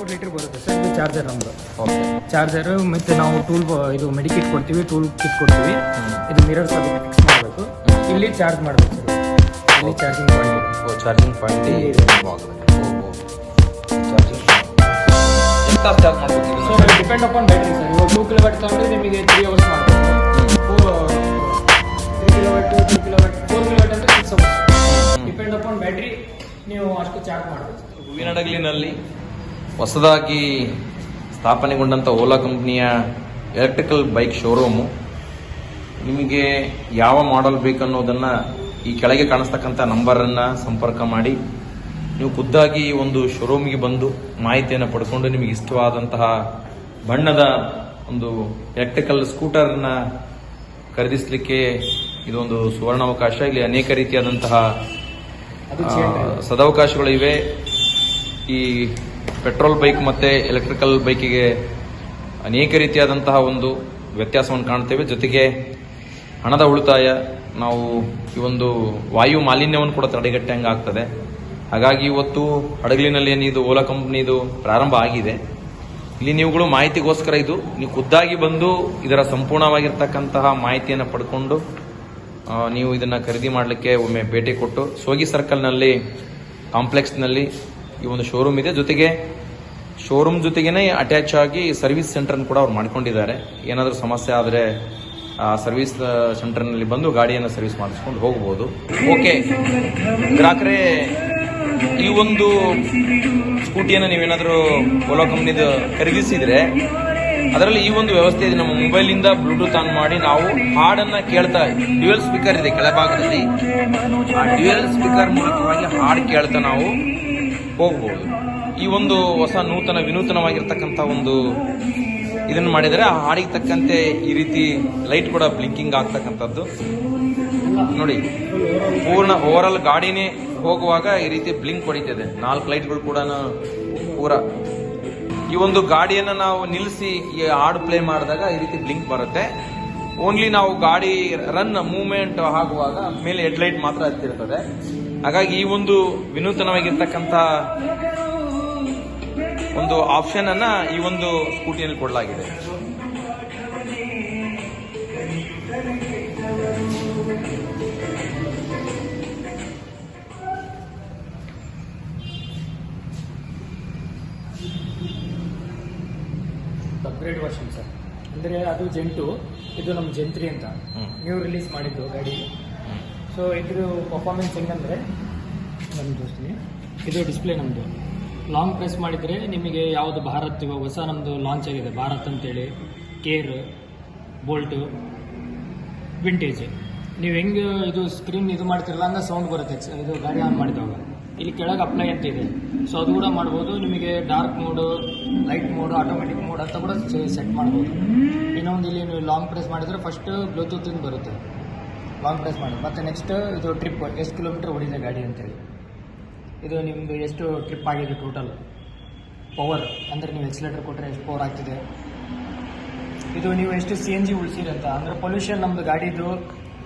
4 litre ಬರುತ್ತೆ sir. ಇದು charger ನಮ್ಮದು. ಓಕೆ. ಚಾರ್ಜರು ಮತ್ತು ನಾವು ಇದು ಮೆಡಿಕಿಟ್ ಕೊಡ್ತೀವಿ, ಟೂಲ್ ಕಿಟ್ ಕೊಡ್ತೀವಿ. ಇದು ಮಿರರ್ಸ್ ಅದಕ್ಕೆ ಫಿಕ್ಸ್ ಮಾಡಬೇಕು. ಇಲ್ಲಿ ಚಾರ್ಜ್ ಮಾಡಬೇಕು ಸರ್. ಇಲ್ಲಿ ಚಾರ್ಜಿಂಗ್ ಪಾಯಿಂಟ್. ಚಾರ್ಜಿಂಗ್ ಪಾಯಿಂಟ್ ಎಷ್ಟು ಚಾರ್ಜ್ ಮಾಡ್ಬೋದು sir? Depend upon battery sir. ಇವಾಗ 2 ಕಿಲೋವಾಟ್ ತಗೊಂಡ್ರೆ ನಿಮಗೆ 3 ಅವರ್ಸ್ ಮಾಡ್ಬೋದು. 3 ಕಿಲೋವಾಟ್, 2 ಕಿಲೋವಾಟ್, 4 ಕಿಲೋವಾಟ್ ಅಂದರೆ 6 ಅವರ್ಸ್. ಡಿಪೆಂಡ್ ಅಪಾನ್ ಬ್ಯಾಟ್ರಿ ನೀವು ಅಷ್ಟು ಚಾರ್ಜ್ ಮಾಡಬೇಕು. ಹೂವಿನಡಗಲಿನಲ್ಲಿ ಹೊಸದಾಗಿ ಸ್ಥಾಪನೆಗೊಂಡಂಥ ಓಲಾ ಕಂಪ್ನಿಯ ಎಲೆಕ್ಟ್ರಿಕಲ್ ಬೈಕ್ ಶೋರೂಮು. ನಿಮಗೆ ಯಾವ ಮಾಡೆಲ್ ಬೇಕನ್ನೋದನ್ನು ಈ ಕೆಳಗೆ ಕಾಣಿಸ್ತಕ್ಕಂಥ ನಂಬರನ್ನು ಸಂಪರ್ಕ ಮಾಡಿ ನೀವು ಖುದ್ದಾಗಿ ಒಂದು ಶೋರೂಮಿಗೆ ಬಂದು ಮಾಹಿತಿಯನ್ನು ಪಡ್ಕೊಂಡು ನಿಮಗೆ ಇಷ್ಟವಾದಂತಹ ಬಣ್ಣದ ಒಂದು ಎಲೆಕ್ಟ್ರಿಕಲ್ ಸ್ಕೂಟರ್ನ ಖರೀದಿಸಲಿಕ್ಕೆ ಇದೊಂದು ಸುವರ್ಣಾವಕಾಶ. ಇಲ್ಲಿ ಅನೇಕ ರೀತಿಯಾದಂತಹ ಸದಾವಕಾಶಗಳು ಇವೆ. ಈ ಪೆಟ್ರೋಲ್ ಬೈಕ್ ಮತ್ತು ಎಲೆಕ್ಟ್ರಿಕಲ್ ಬೈಕಿಗೆ ಅನೇಕ ರೀತಿಯಾದಂತಹ ಒಂದು ವ್ಯತ್ಯಾಸವನ್ನು ಕಾಣ್ತೇವೆ. ಜೊತೆಗೆ ಹಣದ ಉಳಿತಾಯ, ನಾವು ಈ ಒಂದು ವಾಯು ಮಾಲಿನ್ಯವನ್ನು ಕೂಡ ತಡೆಗಟ್ಟಂಗೆ ಆಗ್ತದೆ. ಹಾಗಾಗಿ ಇವತ್ತು ಹಡಗಲಿನಲ್ಲಿ ಏನಿದು ಓಲಾ ಕಂಪ್ನಿದು ಪ್ರಾರಂಭ ಆಗಿದೆ. ಇಲ್ಲಿ ನೀವುಗಳು ಮಾಹಿತಿಗೋಸ್ಕರ ನೀವು ಖುದ್ದಾಗಿ ಬಂದು ಇದರ ಸಂಪೂರ್ಣವಾಗಿರ್ತಕ್ಕಂತಹ ಮಾಹಿತಿಯನ್ನು ಪಡ್ಕೊಂಡು ನೀವು ಇದನ್ನು ಖರೀದಿ ಮಾಡಲಿಕ್ಕೆ ಒಮ್ಮೆ ಭೇಟಿ ಕೊಟ್ಟು ಸೋಗಿ ಸರ್ಕಲ್ನಲ್ಲಿ ಕಾಂಪ್ಲೆಕ್ಸ್ನಲ್ಲಿ ಈ ಒಂದು ಶೋರೂಮ್ ಇದೆ. ಜೊತೆಗೆ ಶೋರೂಮ್ ಜೊತೆಗೇನೆ ಅಟ್ಯಾಚ್ ಆಗಿ ಸರ್ವಿಸ್ ಸೆಂಟರ್ನ ಕೂಡ ಅವ್ರು ಮಾಡ್ಕೊಂಡಿದ್ದಾರೆ. ಏನಾದರೂ ಸಮಸ್ಯೆ ಆದರೆ ಆ ಸರ್ವಿಸ್ ಸೆಂಟರ್ನಲ್ಲಿ ಬಂದು ಗಾಡಿಯನ್ನು ಸರ್ವಿಸ್ ಮಾಡಿಸ್ಕೊಂಡು ಹೋಗ್ಬೋದು. ಓಕೆ ಗ್ರಾಹಕರೇ, ಈ ಒಂದು ಸ್ಕೂಟಿಯನ್ನು ನೀವೇನಾದರೂ ಓಲಾ ಕಂಪ್ನಿದು ಖರೀದಿಸಿದ್ರೆ ಅದರಲ್ಲಿ ಈ ಒಂದು ವ್ಯವಸ್ಥೆ ಇದೆ. ನಮ್ಮ ಮೊಬೈಲಿಂದ ಬ್ಲೂಟೂತ್ ಆನ್ ಮಾಡಿ ನಾವು ಹಾಡನ್ನು ಕೇಳ್ತಾ, ಡ್ಯುಯಲ್ ಸ್ಪೀಕರ್ ಇದೆ ಕೆಳಭಾಗದಲ್ಲಿ, ಆ ಡ್ಯುಯಲ್ ಸ್ಪೀಕರ್ ಮೂಲಕವಾಗಿ ಹಾಡು ಕೇಳ್ತಾ ನಾವು ಹೋಗ್ಬೋದು. ಈ ಒಂದು ಹೊಸ ವಿನೂತನವಾಗಿರ್ತಕ್ಕಂಥ ಒಂದು ಇದನ್ನು ಮಾಡಿದರೆ ಆ ಹಾಡಿಗೆ ತಕ್ಕಂತೆ ಈ ರೀತಿ ಲೈಟ್ ಕೂಡ ಬ್ಲಿಂಕಿಂಗ್ ಆಗ್ತಕ್ಕಂಥದ್ದು ನೋಡಿ. ಪೂರ್ಣ ಓವರಾಲ್ ಗಾಡಿನೇ ಹೋಗುವಾಗ ಈ ರೀತಿ ಬ್ಲಿಂಕ್ ಹೊಡಿತಿದೆ. 4 ಲೈಟ್ಗಳು ಕೂಡ ಪೂರ. ಈ ಒಂದು ಗಾಡಿಯನ್ನು ನಾವು ನಿಲ್ಲಿಸಿ ಈ ಹಾಡು ಪ್ಲೇ ಮಾಡಿದಾಗ ಈ ರೀತಿ ಬ್ಲಿಂಕ್ ಬರುತ್ತೆ. ಓನ್ಲಿ ನಾವು ಗಾಡಿ ರನ್ ಮೂವ್ಮೆಂಟ್ ಆಗುವಾಗ ಮೇಲೆ ಹೆಡ್ಲೈಟ್ ಮಾತ್ರ ಹತ್ತಿರ್ತದೆ. ಹಾಗಾಗಿ ಈ ಒಂದು ವಿನೂತನವಾಗಿರ್ತಕ್ಕಂಥ ಒಂದು ಆಪ್ಷನ್ ಅನ್ನ ಈ ಒಂದು ಸ್ಕೂಟಿಯಲ್ಲಿ ಕೊಡಲಾಗಿದೆ. Upgrade version sir. ಅಂದರೆ ಅದು ಜೆನ್2, ಇದು ನಮ್ಮ ಜೆನ್3 ಅಂತ ನೀವು ರಿಲೀಸ್ ಮಾಡಿದ್ದು ಗಾಡಿ. ಸೊ ಇದ್ರ ಪರ್ಫಾರ್ಮೆನ್ಸ್ ಹೆಂಗಂದರೆ ನಾನು ತೋರಿಸ್ತೀನಿ. ಇದು ಡಿಸ್ಪ್ಲೇ ನಮ್ಮದು. ಲಾಂಗ್ ಪ್ರೆಸ್ ಮಾಡಿದರೆ ನಿಮಗೆ ಯಾವುದು ಭಾರತ್, ಇವಾಗ ಹೊಸ ನಮ್ಮದು ಲಾಂಚ್ ಆಗಿದೆ ಭಾರತ್ ಅಂತೇಳಿ, ಕೇರ್, ಬೋಲ್ಟು, ವಿಂಟೇಜ್. ನೀವು ಹೆಂಗೆ ಇದು ಸ್ಕ್ರೀನ್ ಇದು ಮಾಡ್ತಿರಲ್ಲ ಹಂಗೆ ಸೌಂಡ್ ಬರುತ್ತೆ. ಇದು ಗಾಡಿ ಆನ್ ಮಾಡಿದಾಗ ಇಲ್ಲಿ ಕೆಳಗೆ ಅಪ್ಲೈ ಅಂತ ಇದೆ. ಸೊ ಅದು ಕೂಡ ಮಾಡ್ಬೋದು. ನಿಮಗೆ dark mode, light mode, automatic mode ಅಂತ ಕೂಡ ಸೆಟ್ ಮಾಡ್ಬೋದು. ಇನ್ನೊಂದು ಇಲ್ಲಿ ನೀವು ಲಾಂಗ್ ಪ್ರೆಸ್ ಮಾಡಿದರೆ ಫಸ್ಟ್ ಬ್ಲೂಟೂತಿಂದ ಬರುತ್ತೆ. ಲಾಂಗ್ ಪ್ರೆಸ್ ಮಾಡಿ ಮತ್ತು ನೆಕ್ಸ್ಟ್ ಇದು ಟ್ರಿಪ್ ಎಷ್ಟು ಕಿಲೋಮೀಟರ್ ಓಡಿದೆ ಗಾಡಿ ಅಂತೇಳಿ, ಇದು ನಿಮ್ಮದು ಎಷ್ಟು ಟ್ರಿಪ್ ಆಗಿದೆ ಟೋಟಲ್ ಪವರ್, ಅಂದರೆ ನೀವು ಎಕ್ಸಿಲೇಟರ್ ಕೊಟ್ಟರೆ ಎಷ್ಟು ಪವರ್ ಆಗ್ತಿದೆ, ಇದು ನೀವು ಎಷ್ಟು CNG ಉಳಿಸಿರಂತ, ಅಂದರೆ ಪೊಲ್ಯೂಷನ್ ನಮ್ಮದು ಗಾಡಿದು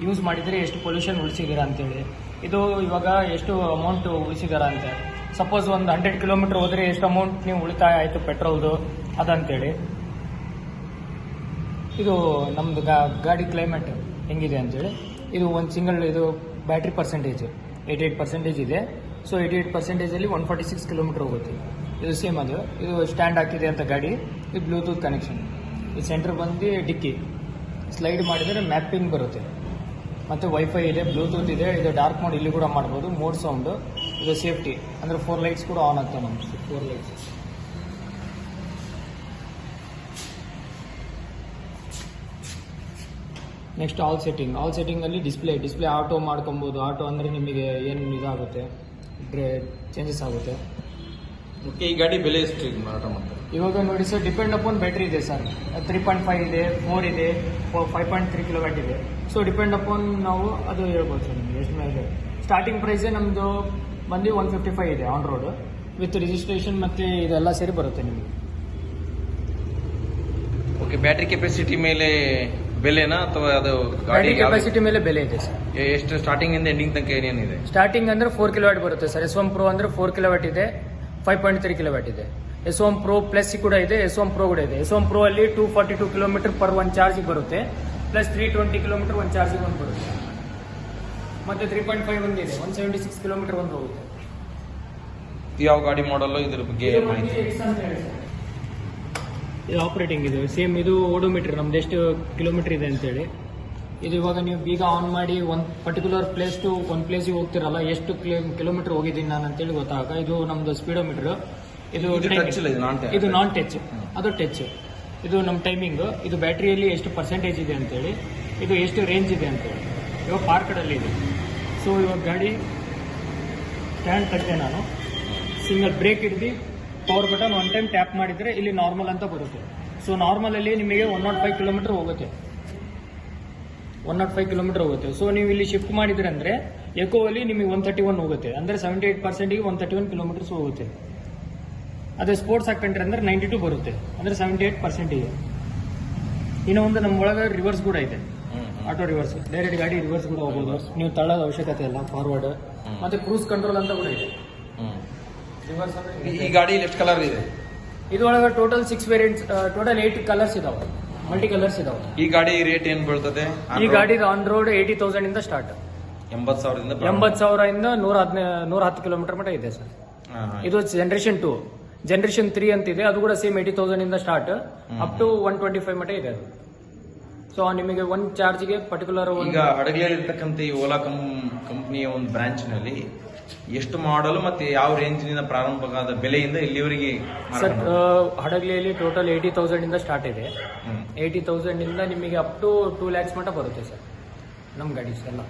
ಯೂಸ್ ಮಾಡಿದರೆ ಎಷ್ಟು ಪೊಲ್ಯೂಷನ್ ಉಳಿಸಿದ್ದೀರಾ ಅಂತೇಳಿ, ಇದು ಇವಾಗ ಎಷ್ಟು ಅಮೌಂಟ್ ಉಳಿಸಿದಾರ ಅಂತ. ಸಪೋಸ್ ಒಂದು 100 ಕಿಲೋಮೀಟರ್ ಹೋದರೆ ಎಷ್ಟು ಅಮೌಂಟ್ ನೀವು ಉಳಿತಾಯ ಆಯಿತು ಪೆಟ್ರೋಲ್ದು ಅದಂತೇಳಿ. ಇದು ನಮ್ಮದು ಗಾಡಿ ಕ್ಲೈಮೇಟ್ ಹೆಂಗಿದೆ ಅಂತೇಳಿ. ಇದು ಒಂದು ಸಿಂಗಲ್ ಇದು ಬ್ಯಾಟ್ರಿ ಪರ್ಸೆಂಟೇಜ್ 88% ಇದೆ. ಸೊ 88%ಅಲ್ಲಿ 146 ಕಿಲೋಮೀಟರ್ ಹೋಗುತ್ತೆ. ಇದು ಸೇಮ್ ಅದು. ಇದು ಸ್ಟ್ಯಾಂಡ್ ಹಾಕಿದೆ ಅಂತ ಗಾಡಿ. ಇದು ಬ್ಲೂಟೂತ್ ಕನೆಕ್ಷನ್. ಈ ಸೆಂಟರ್ ಬಂದು ಡಿಕ್ಕಿ ಸ್ಲೈಡ್ ಮಾಡಿದರೆ ಮ್ಯಾಪಿಂಗ್ ಬರುತ್ತೆ. ಮತ್ತು ವೈಫೈ ಇದೆ, ಬ್ಲೂಟೂತ್ ಇದೆ. ಇದು ಡಾರ್ಕ್ ಮೋಡ್ ಇಲ್ಲಿ ಕೂಡ ಮಾಡ್ಬೋದು. ಮೋಡ್ ಸೌಂಡು, ಇದು ಸೇಫ್ಟಿ ಅಂದರೆ 4 ಲೈಟ್ಸ್ ಕೂಡ ಆನ್ ಆಗ್ತವೆ ನಮ್ದು. 4 ಲೈಟ್ಸ್. ನೆಕ್ಸ್ಟ್ ಆಲ್ ಸೆಟ್ಟಿಂಗಲ್ಲಿ ಡಿಸ್ಪ್ಲೇ ಆಟೋ ಮಾಡ್ಕೊಬೋದು. ಆಟೋ ಅಂದರೆ ನಿಮಗೆ ಏನು ಇದಾಗುತ್ತೆ, ಚೇಂಜಸ್ ಆಗುತ್ತೆ. ಈ ಗಾಡಿ ಬೆಲೆ ಎಷ್ಟು ಮಾರಾಟ ಮಾಡ್ತಾರೆ ಇವಾಗ ನೋಡಿ ಸರ್, ಡಿಪೆಂಡ್ ಅಪಾನ್ ಬ್ಯಾಟ್ರಿ ಇದೆ ಸರ್. 3.5 ಇದೆ, 4 ಇದೆ, 5.3 ಕಿಲೋವ್ಯಾಟ್ ಇದೆ. ಸೊ ಡಿಪೆಂಡ್ ಅಪಾನ್ ನಾವು ಅದು ಹೇಳ್ಬೋದು ಸರ್ ನಿಮಗೆ ಎಷ್ಟು ಮೇಲೆ. ಸ್ಟಾರ್ಟಿಂಗ್ ಪ್ರೈಸೇ ನಮ್ಮದು ಬಂದು 155 ಇದೆ ಆನ್ ರೋಡ್ ವಿತ್ ರಿಜಿಸ್ಟ್ರೇಷನ್ ಮತ್ತು ಇದೆಲ್ಲ ಸೇರಿ ಬರುತ್ತೆ ನಿಮಗೆ. ಓಕೆ, ಬ್ಯಾಟ್ರಿ ಕೆಪಾಸಿಟಿ ಮೇಲೆ ಬೆಲೆನಾ ಅಥವಾ ಅದು ಗಾಡಿ ಕೆಪಾಸಿಟಿ ಮೇಲೆ ಬೆಲೆ ಇದೆ ಸರ್. ಎಷ್ಟು ಸ್ಟಾರ್ಟಿಂಗ್ ಇಂದ ಎಂಡಿಂಗ್ ತನಕ ಏನೇನಿದೆ? ಸ್ಟಾರ್ಟಿಂಗ್ ಅಂದ್ರೆ 4 ಕಿಲೋವ್ಯಾಟ್ ಬರುತ್ತೆ ಸರ್. S1 Pro ಅಂದ್ರೆ 4 ಕಿಲೋವ್ಯಾಟ್ ಇದೆ, 5.3 ಕಿಲೋವ್ಯಾಟ್ ಇದೆ. S1 Pro ಪ್ಲಸ್ ಕೂಡ ಇದೆ, S1 Pro ಕೂಡ ಇದೆ. S1 Pro ಅಲ್ಲಿ 242 ಕಿಲೋಮೀಟರ್ ಪರ್ ಒನ್ ಚಾರ್ಜ್ ಬರುತ್ತೆ, ಪ್ಲಸ್ 320 ಕಿಲೋಮೀಟರ್ ಒನ್ ಚಾರ್ಜ್ ಒಂದು ಬರುತ್ತೆ. ಮತ್ತೆ 3.5 ಒಂದಿದೆ, 176 ಕಿಲೋಮೀಟರ್ ಒಂದು ಹೋಗುತ್ತೆ. ಯಾವ ಗಾಡಿ ಮಾಡಲ್ಲ ಇದ್ರ ಬಗ್ಗೆ ಮಾಹಿತಿ? ಇದು ಆಪರೇಟಿಂಗ್ ಇದೆ ಸೇಮ್, ಇದು ಓಡೋಮೀಟರ್ ನಮ್ದು ಎಷ್ಟು ಕಿಲೋಮೀಟರ್ ಇದೆ ಅಂತೇಳಿ. ಇದು ಇವಾಗ ನೀವು ಬೀಗ ಆನ್ ಮಾಡಿ ಒಂದು ಪರ್ಟಿಕ್ಯುಲರ್ ಪ್ಲೇಸ್ ಟು ಒಂದು ಪ್ಲೇಸಿಗೆ ಹೋಗ್ತಿರಲ್ಲ, ಎಷ್ಟು ಕಿಲೋಮೀಟರ್ ಹೋಗಿದ್ದೀನಿ ನಾನು ಅಂತೇಳಿ ಗೊತ್ತಾಗ ಇದು ನಮ್ದು ಸ್ಪೀಡೋಮೀಟರ್. ಇದು ನಾನ್ ಟಚ್, ಅದು ಟಚ್. ಇದು ನಮ್ಮ ಟೈಮಿಂಗ್, ಇದು ಬ್ಯಾಟ್ರಿಯಲ್ಲಿ ಎಷ್ಟು ಪರ್ಸೆಂಟೇಜ್ ಇದೆ ಅಂತೇಳಿ, ಇದು ಎಷ್ಟು ರೇಂಜ್ ಇದೆ ಅಂತೇಳಿ. ಇವಾಗ ಪಾರ್ಕಡಲ್ಲಿ ಇದೆ. ಸೊ ಇವಾಗ ಗಾಡಿ ಸ್ಟ್ಯಾಂಡ್ ತೆಗೆದೆ ನಾನು, ಸಿಂಗಲ್ ಬ್ರೇಕ್ ಹಿಡಿದು power button one time tap ಮಾಡಿದರೆ ಇಲ್ಲಿ ನಾರ್ಮಲ್ ಅಂತ ಬರುತ್ತೆ. ಸೊ ನಾರ್ಮಲಲ್ಲಿ ನಿಮಗೆ 105 ಕಿಲೋಮೀಟರ್ ಹೋಗುತ್ತೆ, 105 ಕಿಲೋಮೀಟರ್ ಹೋಗುತ್ತೆ. ಸೊ ನೀವು ಇಲ್ಲಿ ಶಿಫ್ಟ್ ಮಾಡಿದ್ರೆ ಅಂದರೆ ಎಕೋ ಅಲ್ಲಿ ನಿಮಗೆ 131 ಹೋಗುತ್ತೆ, ಅಂದರೆ 78%ಗೆ 131 ಕಿಲೋಮೀಟರ್ಸ್ ಹೋಗುತ್ತೆ. ಅದೇ ಸ್ಪೋರ್ಟ್ಸ್ ಹಾಕೊಂಡ್ರೆ ಅಂದರೆ 92 ಬರುತ್ತೆ, ಅಂದರೆ 78%ಗೆ. ಇನ್ನೊಂದು ನಮ್ಮ ಒಳಗೆ ರಿವರ್ಸ್ ಕೂಡ ಇದೆ, ಆಟೋ ರಿವರ್ಸ್, ಡೈರೆಕ್ಟ್ ಗಾಡಿ ರಿವರ್ಸ್ ಕೂಡ ಹೋಗ್ಬೋದು, ನೀವು ತಳ್ಳೋದ ಅವಶ್ಯಕತೆ ಇಲ್ಲ, ಫಾರ್ವರ್ಡ್. ಮತ್ತೆ ಕ್ರೂಸ್ ಕಂಟ್ರೋಲ್ ಅಂತ ಕೂಡ ಇದೆ. ರಿವರ್ಸ್ ಈ ಗಾಡಿ ಎಷ್ಟು ಕಲರ್ ಇದೆ? ಇದರೊಳಗೆ ಟೋಟಲ್ 6 ವೇರಿಯಂಟ್ಸ್, ಟೋಟಲ್ 8 ಕಲರ್ಸ್ ಇದಾವೆ, ಮಲ್ಟಿ ಕಲರ್ಸ್ ಇದಾವೆ. ಈ ಗಾಡಿ ರೇಟ್ ಏನ್ ಬೀಳ್ತದೆ? ಈ ಗಾಡಿ ಆನ್ ರೋಡ್ 80,000 ಇಂದ ಸ್ಟಾರ್ಟ್, 80,000 ಇಂದ 110 ಕಿಲೋಮೀಟರ್ ಮಟ್ಟ ಇದೆ ಸರ್. ಇದು ಜನರೇಷನ್ 2. ಜನರೇಷನ್ 3 ಅಂತ ಇದೆ, ಅದು ಕೂಡ ಸೇಮ್ 80,000 ಇಂದ ಸ್ಟಾರ್ಟ್ ಅಪ್ ಟು 125 ಮಟ್ಟ ಇದೆ ಅದು. ಸೊ ನಿಮಗೆ ಒಂದು ಚಾರ್ಜ್ಗೆ ಪರ್ಟಿಕ್ಯುಲರ್ ಈಗ ಹಡಗಲಿರ್ತಕ್ಕಂಥ ಈ ಓಲಾ ಕಂಪ್ನಿಯ ಒಂದು ಬ್ರಾಂಚ್ ನಲ್ಲಿ ಎಷ್ಟು ಮಾಡಲು ಮತ್ತೆ ಯಾವ ರೇಂಜಿನಿಂದ ಪ್ರಾರಂಭವಾದ ಬೆಲೆಯಿಂದ ಇಲ್ಲಿವರೆಗೆ? ಸರ್ ಹಡಗಲಿಯಲ್ಲಿ ಟೋಟಲ್ 80,000 ಇಂದ ಸ್ಟಾರ್ಟ್ ಇದೆ. 80,000 ಇಂದ ನಿಮಗೆ ಅಪ್ ಟು 2 lakhs ಮಟ್ಟ ಬರುತ್ತೆ ಸರ್ ನಮ್ಮ ಗಾಡೀಸ್ ಎಲ್ಲ.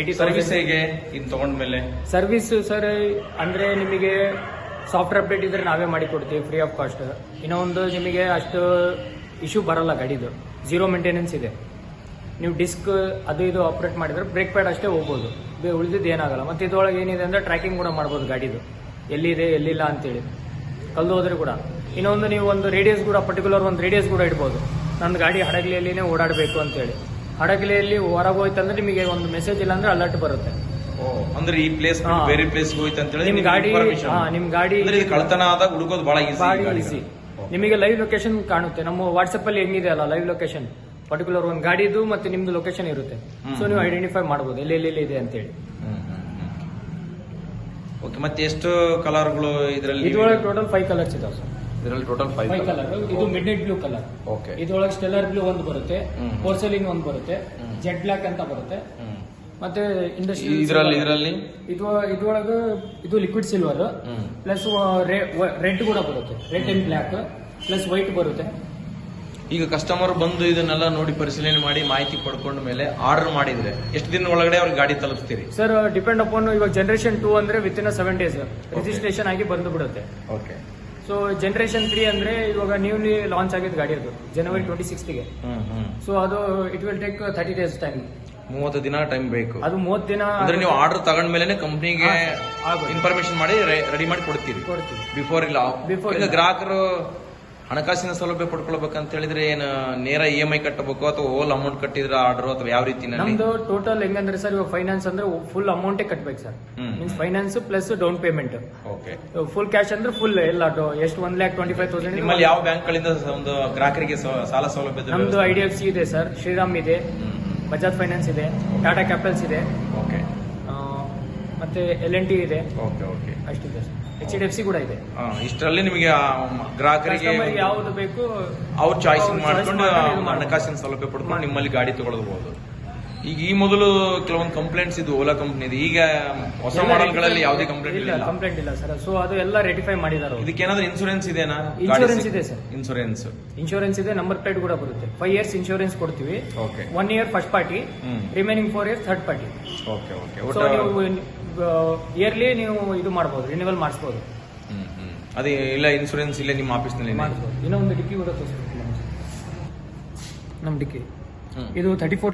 80,000 ಸರ್ವಿಸ್ ಹೇಗೆ ಇದು ತಗೊಂಡ್ಮೇಲೆ? ಸರ್ವಿಸ್ ಸರ್ ಅಂದ್ರೆ ನಿಮಗೆ ಸಾಫ್ಟ್ವೇರ್ ಅಪ್ಡೇಟ್ ಇದ್ರೆ ನಾವೇ ಮಾಡಿ ಕೊಡ್ತೀವಿ ಫ್ರೀ ಆಫ್ ಕಾಸ್ಟ್. ಇನ್ನೊಂದು ನಿಮಗೆ ಅಷ್ಟು ಇಶ್ಯೂ ಬರಲ್ಲ, ಗಾಡಿದು 0 ಮೇಂಟೆನೆನ್ಸ್ ಇದೆ. ನೀವು ಡಿಸ್ಕ್ ಅದು ಇದು ಆಪರೇಟ್ ಮಾಡಿದ್ರೆ ಬ್ರೇಕ್ ಪ್ಯಾಡ್ ಅಷ್ಟೇ ಹೋಗ್ಬೋದು, ಉಳಿದಿದ್ದು ಏನಾಗಲ್ಲ. ಮತ್ತೆ ಇದರೊಳಗೆ ಏನಿದೆ ಅಂದ್ರೆ ಟ್ರ್ಯಾಕಿಂಗ್ ಕೂಡ ಮಾಡ್ಬೋದು ಗಾಡಿದು, ಎಲ್ಲಿದೆ ಎಲ್ಲಿಲ್ಲ ಅಂತೇಳಿ, ಕಲ್ದು ಹೋದ್ರೆ ಕೂಡ. ಇನ್ನೊಂದು ನೀವು ಒಂದು ರೇಡಿಯಸ್ ಕೂಡ ಪರ್ಟಿಕ್ಯುಲರ್ ಒಂದು ರೇಡಿಯಸ್ ಕೂಡ ಇಡ್ಬೋದು, ನನ್ನ ಗಾಡಿ ಹಡಗಲಿಯಲ್ಲಿನೇ ಓಡಾಡಬೇಕು ಅಂತೇಳಿ. ಹಡಗಲಿಯಲ್ಲಿ ಹೊರಗೆ ಹೋಯ್ತಂದ್ರೆ ನಿಮಗೆ ಒಂದು ಮೆಸೇಜ್ ಇಲ್ಲ ಅಂದ್ರೆ ಅಲರ್ಟ್ ಬರುತ್ತೆ. ಅಂದ್ರೆ ಈ ಪ್ಲೇಸ್ ಬೇರೆ ಪ್ಲೇಸ್ ಹೋಯ್ತು ಅಂತ ಹೇಳಿ ನಿಮ್ ಗಾಡಿ ಕಳ್ತನ ಆದಾಗ ಹುಡುಕೋದು ಬಹಳ ಈಸಿ. ನಿಮಗೆ ಲೈವ್ ಲೊಕೇಶನ್ ಕಾಣುತ್ತೆ ನಮ್ಮ ವಾಟ್ಸ್ಆಪ್ ಅಲ್ಲಿ, ಹೆಂಗಿದೆ ಅಲ್ಲ ಲೈವ್ ಲೊಕೇಶನ್, ಪರ್ಟಿಕ್ಯುಲರ್ ಒಂದು ಗಾಡಿದು ಮತ್ತೆ ನಿಮ್ದು ಲೊಕೇಶನ್ ಇರುತ್ತೆ. ಸೊ ನೀವು ಐಡೆಂಟಿಫೈ ಮಾಡಬಹುದು ಎಲ್ಲಿ ಇದೆ ಅಂತೇಳಿ. ಓಕೆ, ಮತ್ತೆ ಎಷ್ಟು ಕಲರ್ಗಳು ಇದರಲ್ಲಿ? ಇದರೊಳಗೆ ಟೋಟಲ್ 5 ಕಲರ್ಸ್ ಇದಾವೆ ಸರ್. ಇದರಲ್ಲಿ ಟೋಟಲ್ 5 ಕಲರ್. ಇದು mid night blue colour. Okay. ಇದರೊಳಗೆ ಸ್ಟೆಲ್ಲರ್ ಬ್ಲೂ ಒಂದು ಬರುತ್ತೆ, ಪೋರ್ಸೆಲಿನ್ ಒಂದು ಬರುತ್ತೆ, ಜೆಟ್ ಬ್ಲಾಕ್ ಅಂತ ಬರುತ್ತೆ, ಮತ್ತೆ ಇಂಡಸ್ಟ್ರಿ ಇದರಲ್ಲಿ ಇದ್ರೊಳಗೆ ಇದು ಲಿಕ್ವಿಡ್ ಸಿಲ್ವರ್ ಪ್ಲಸ್ ರೆಡ್ ಕೂಡ ಬರುತ್ತೆ, red and black plus white ಬರುತ್ತೆ. ಈಗ ಕಸ್ಟಮರ್ ಬಂದು ಇದನ್ನೆಲ್ಲ ನೋಡಿ ಪರಿಶೀಲನೆ ಮಾಡಿ ಮಾಹಿತಿ ಪಡ್ಕೊಂಡ ಮೇಲೆ ಆರ್ಡರ್ ಮಾಡಿದ್ರೆ ಎಷ್ಟು ದಿನ ಒಳಗಡೆ ಅವ್ರಿಗೆ ಗಾಡಿ ತಲುಪಿಸ್ತೀರಿ? ಸರ್ ಡಿಪೆಂಡ್ ಅಪಾನ್, ಇವಾಗ ಜನರೇಷನ್ 2 ಅಂದ್ರೆ ವಿತಿನ್ 7 days ರಿಜಿಸ್ಟ್ರೇಷನ್ ಆಗಿ ಬಂದು ಬಿಡುತ್ತೆ. ಓಕೆ. ಸೊ ಜನರೇಷನ್ 3 ಅಂದ್ರೆ ಇವಾಗ ನ್ಯೂಲಿ ಲಾಂಚ್ ಆಗಿದ್ದು ಗಾಡಿ, ಅದು January 26ಗೆ. ಸೊ ಅದು it will take 30 days time, 30 ದಿನ ಟೈಮ್ ಬೇಕು. ಅದು 30 ದಿನ ಅಂದ್ರೆ ನೀವು ಆರ್ಡರ್ ತಗೊಂಡ್ಮೇಲೆ ಕಂಪ್ನಿಗೆ ಇನ್ಫಾರ್ಮೇಶನ್ ಮಾಡಿ ರೆಡಿ ಮಾಡಿ ಕೊಡ್ತೀರಿ ಬಿಫೋರ್ ಇಲ್ಲ? ಈಗ ಗ್ರಾಹಕರು ಹಣಕಾಸಿನ ಸೌಲಭ್ಯ ಪಡ್ಕೊಳ್ಬೇಕಂತ ಹೇಳಿದ್ರೆ ಏನು ನೇರ EMI ಕಟ್ಟಬೇಕು ಅಥವಾ ಓಲ್ ಅಮೌಂಟ್ ಕಟ್ಟಿದ್ರೆ ಆರ್ಡರ್ ಅಥವಾ ಯಾವ ರೀತಿ? ನಮ್ದು ಟೋಟಲ್ ಹೆಂಗಂದ್ರೆ ಸರ್, ಇವಾಗ ಫೈನಾನ್ಸ್ ಅಂದ್ರೆ ಫುಲ್ ಅಮೌಂಟೇ ಕಟ್ಬೇಕು sir. Means finance plus down payment. Okay. Full cash ಅಂದ್ರೆ ಫುಲ್ ಎಲ್ಲ ಎಷ್ಟು 1,25,000. ನಿಮ್ಮಲ್ಲಿ ಯಾವ ಬ್ಯಾಂಕ್ ಗಳಿಂದ ಒಂದು ಗ್ರಾಹಕರಿಗೆ ಸಾಲ ಸೌಲಭ್ಯ? ನಮ್ದು IDFC ಇದೆ ಸರ್, ಶ್ರೀರಾಮ್ ಇದೆ, ಬಜಾಜ್ ಫೈನಾನ್ಸ್ ಇದೆ, ಟಾಟಾ ಕ್ಯಾಪಿಟಲ್ಸ್ ಇದೆ, ಓಕೆ, ಮತ್ತೆ L&T ಇದೆ. ಓಕೆ ಓಕೆ, ಅಷ್ಟಿದೆ ಸರ್. HDFC ಕೂಡ ಇದೆ. ಇಷ್ಟರಲ್ಲಿ ನಿಮಗೆ ಗ್ರಾಹಕರಿಗೆ ಯಾವ್ದು ಬೇಕು ಅವ್ರು ಚಾಯ್ಸಿಂಗ್ ಮಾಡ್ಕೊಂಡು ಹಣಕಾಸಿನ ಸೌಲಭ್ಯ ಪಡ್ಕೊಂಡು ನಿಮ್ಮಲ್ಲಿ ಗಾಡಿ ತಗೊಳ್ಬಹುದು. ಈಗ ಈ ಮೊದಲು ಕೆಲವೊಂದು ಕಂಪ್ಲೇಂಟ್ಸ್ ಇದು ಓಲಾ ಕಂಪ್ನಿದು, ಈಗ ಹೊಸ ಮಾಡೆಲ್ಗಳಲ್ಲಿ ಯಾವುದೇ ಕಂಪ್ಲೇಂಟ್ ಇಲ್ಲ ಸರ್. ಸೊ ಅದು ಎಲ್ಲ ರೆಟಿಫೈ ಮಾಡಿದಾರೆ. ಇದಕ್ಕೇನಾದ್ರೂ ಇನ್ಸೂರೆನ್ಸ್ ಇದೆನಾ? ಇನ್ಶೂರೆನ್ಸ್ ಇದೆ ಸರ್, ಇನ್ಶೂರೆನ್ಸ್ ಇದೆ, ನಂಬರ್ ಪ್ಲೇಟ್ ಕೂಡ ಬರುತ್ತೆ. 5 years ಇನ್ಶೂರೆನ್ಸ್ ಕೊಡ್ತೀವಿ. Okay. 1 year first party, remaining 4 years third party. Okay okay. So ನೀವು ಇಯರ್ಲಿ ನೀವು ಇದು ಮಾಡಬಹುದು, ರಿನ್ಯೂವಲ್ ಮಾಡಿಸಬಹುದು. ಅದೇ ಇಲ್ಲ ಇನ್ಶೂರೆನ್ಸ್ ಇಲ್ಲ ನಿಮ್ಮ ಆಫೀಸ್ ನಲ್ಲಿ ಮಾಡಬಹುದು. ಇನ್ನೊಂದು ಡಿಕ್ಕಿ ಕೂಡ ತೋರಿಸ್ಬೇಕು ನಮ್ಮ ಡಿಕ್ಕಿ. ಇದು 34